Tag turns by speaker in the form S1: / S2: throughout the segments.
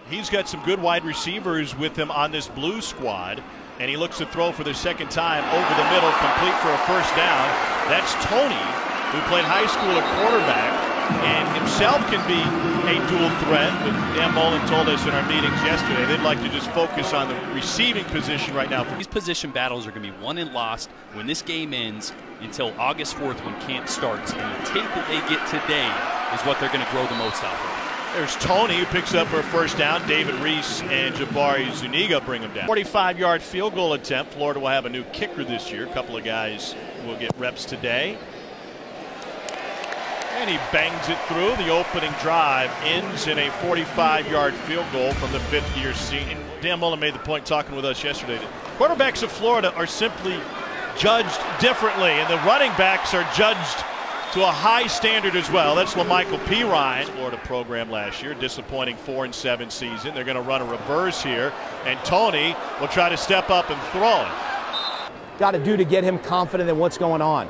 S1: He's got some good wide receivers with him on this blue squad, and he looks to throw for the second time over the middle, complete for a first down. That's Tony, who played high school at quarterback and himself can be a dual threat. But Dan Mullen told us in our meetings yesterday they'd like to just focus on the receiving position right now.
S2: These position battles are going to be won and lost when this game ends until August 4th when camp starts. And the tape that they get today is what they're going to grow the most out of.
S1: There's Tony, who picks up for a first down. David Reese and Jabari Zuniga bring him down. 45-yard field goal attempt. Florida will have a new kicker this year. A couple of guys will get reps today. And he bangs it through. The opening drive ends in a 45-yard field goal from the fifth-year senior. Dan Mullen made the point talking with us yesterday that quarterbacks of Florida are simply judged differently, and the running backs are judged to a high standard as well. That's LaMichael Pirine, Florida program last year. Disappointing 4-7 season. They're going to run a reverse here, and Tony will try to step up and throw it.
S3: Got to do to get him confident in what's going on.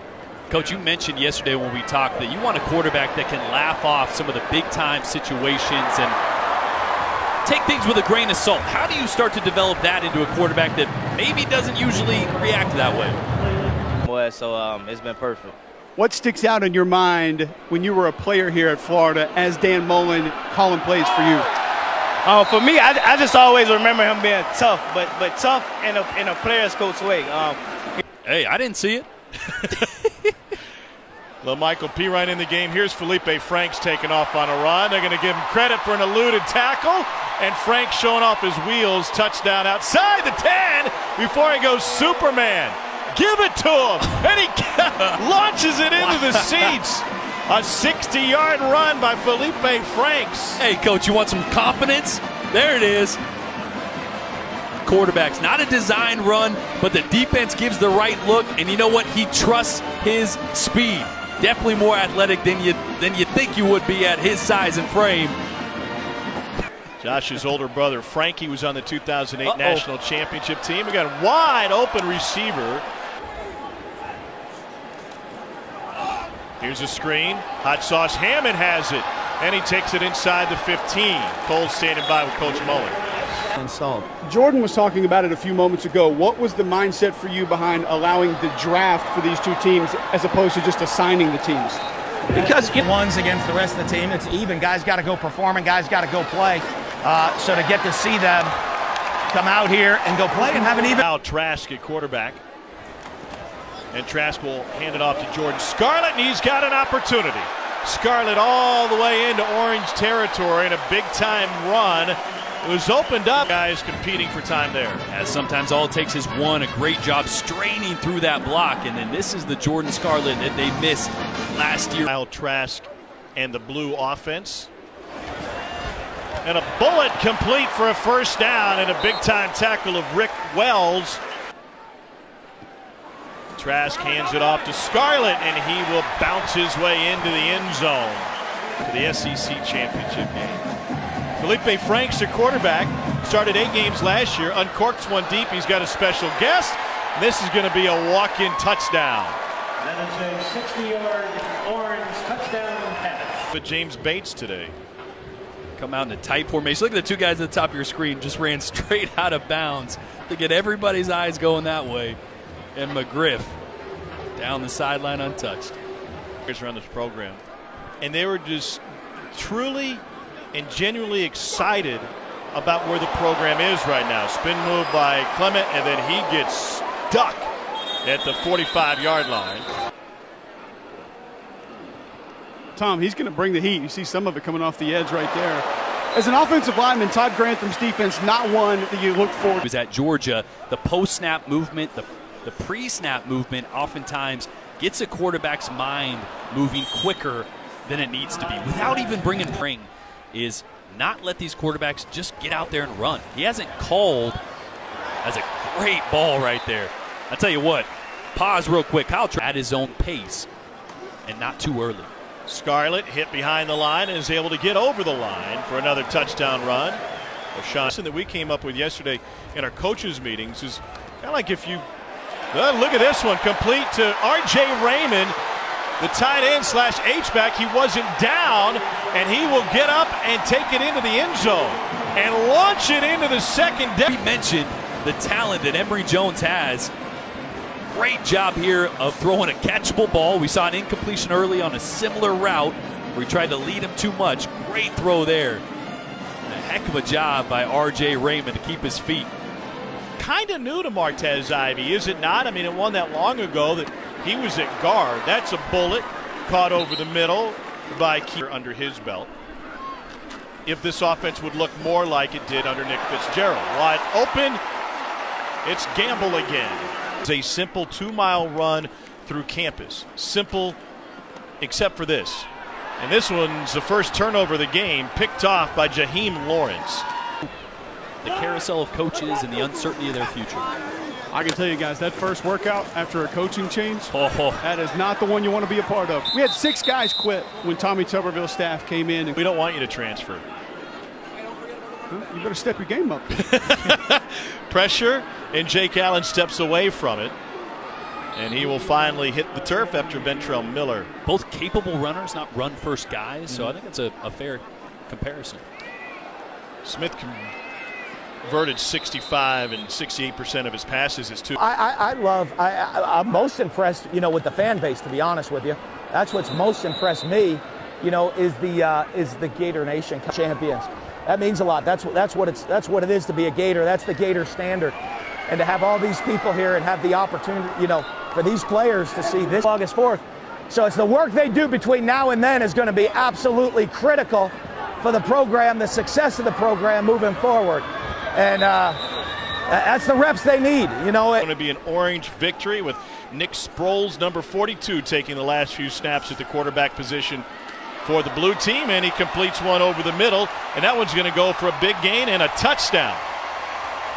S2: Coach, you mentioned yesterday when we talked that you want a quarterback that can laugh off some of the big-time situations and take things with a grain of salt. How do you start to develop that into a quarterback that maybe doesn't usually react that way?
S4: Boy, so it's been perfect.
S5: What sticks out in your mind when you were a player here at Florida as Dan Mullen calling plays for you?
S4: For me, I just always remember him being tough, but tough in a player's coach way.
S2: Hey, I didn't see it.
S1: LaMichael Pirine in the game. Here's Felipe Franks taking off on a run. They're going to give him credit for an eluded tackle, and Franks showing off his wheels. Touchdown outside the 10 before he goes Superman. Give it to him, and he launches it into the seats. A 60-yard run by Felipe Franks.
S2: Hey, Coach, you want some confidence? There it is. Quarterbacks, not a design run, but the defense gives the right look, and you know what? He trusts his speed. Definitely more athletic than you think you would be at his size and frame.
S1: Josh's older brother Frankie was on the 2008 National Championship team. We got a wide open receiver. Here's a screen. Hot Sauce Hammond has it, and he takes it inside the 15. Cole standing by with Coach Mullen.
S3: Installed.
S5: Jordan was talking about it a few moments ago. What was the mindset for you behind allowing the draft for these two teams as opposed to just assigning the teams?
S3: Because one's against the rest of the team, it's even. Guys got to go perform and guys got to go play. So to get to see them come out here and go play and have an even.
S1: Now Trask at quarterback. And Trask will hand it off to Jordan Scarlett, and he's got an opportunity. Scarlett all the way into Orange territory in a big-time run. It was opened up. Guys competing for time there.
S2: As sometimes all it takes is one. A great job straining through that block. And then this is the Jordan Scarlett that they missed last year.
S1: Kyle Trask and the blue offense. And a bullet complete for a first down and a big-time tackle of Rick Wells. Trask hands it off to Scarlett, and he will bounce his way into the end zone for the SEC championship game. Felipe Franks, their quarterback, started 8 games last year, uncorks one deep. He's got a special guest. This is going to be a walk-in touchdown.
S6: That is a 60-yard Orange touchdown pass.
S1: But James Bates today.
S2: Come out in a tight formation. Look at the two guys at the top of your screen just ran straight out of bounds to get everybody's eyes going that way. And McGriff down the sideline untouched.
S1: Around this program, and they were just truly and genuinely excited about where the program is right now. Spin move by Clement, and then he gets stuck at the 45-yard line.
S5: Tom, he's going to bring the heat. You see some of it coming off the edge right there. As an offensive lineman, Todd Grantham's defense, not one that you look for.
S2: He was at Georgia. The post-snap movement, the pre-snap movement oftentimes gets a quarterback's mind moving quicker than it needs to be without even bringing ring. Is not let these quarterbacks just get out there and run. He hasn't called as a great ball right there. I tell you what, pause real quick. Kyle at his own pace and not too early.
S1: Scarlett hit behind the line and is able to get over the line for another touchdown run. Something that we came up with yesterday in our coaches meetings is kind of like if you look at this one, complete to R.J. Raymond, the tight end / H-back. He wasn't down, and he will get up and take it into the end zone. and launch it into the second deck.
S2: We mentioned the talent that Emory Jones has. Great job here of throwing a catchable ball. We saw an incompletion early on a similar route where he tried to lead him too much. Great throw there. And a heck of a job by R.J. Raymond to keep his feet.
S1: Kind of new to Martez Ivey, is it not? I mean, it wasn't that long ago that he was at guard. That's a bullet caught over the middle by Keir under his belt. If this offense would look more like it did under Nick Fitzgerald. Wide open, it's Gamble again. It's a simple 2-mile run through campus. Simple, except for this. And this one's the first turnover of the game, picked off by Jaheim Lawrence.
S2: The carousel of coaches and the uncertainty of their future.
S5: I can tell you guys, that first workout after a coaching change,
S2: Oh.
S5: that is not the one you want to be a part of. We had 6 guys quit when Tommy Tuberville's staff came in. And
S1: We don't want you to transfer.
S5: you better step your game up.
S1: Pressure, and Jake Allen steps away from it. And he will finally hit the turf after Ventrell Miller.
S2: Both capable runners, not run-first guys, so I think it's a fair comparison.
S1: Smith converted 65 and 68% of his passes as two.
S3: I'm most impressed, with the fan base, to be honest with you. That's what's most impressed me, is the Gator Nation champions. That means a lot. That's what it is to be a Gator. That's the Gator standard. And to have all these people here and have the opportunity, for these players to see this August 4th. So it's the work they do between now and then is going to be absolutely critical for the program, the success of the program moving forward. And that's the reps they need, It's
S1: going to be an orange victory with Nick Sproles, number 42, taking the last few snaps at the quarterback position for the blue team, and he completes one over the middle, and that one's going to go for a big gain and a touchdown.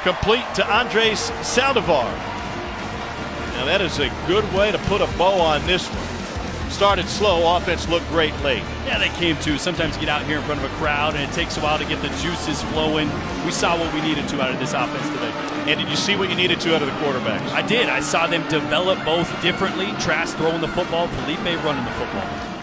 S1: Complete to Andres Saldivar. Now that is a good way to put a bow on this one. Started slow, offense looked great late.
S2: Yeah, they came to. Sometimes you get out here in front of a crowd, and it takes a while to get the juices flowing. We saw what we needed to out of this offense today.
S1: And did you see what you needed to out of the quarterbacks?
S2: I did. I saw them develop both differently. Trask throwing the football, Felipe running the football.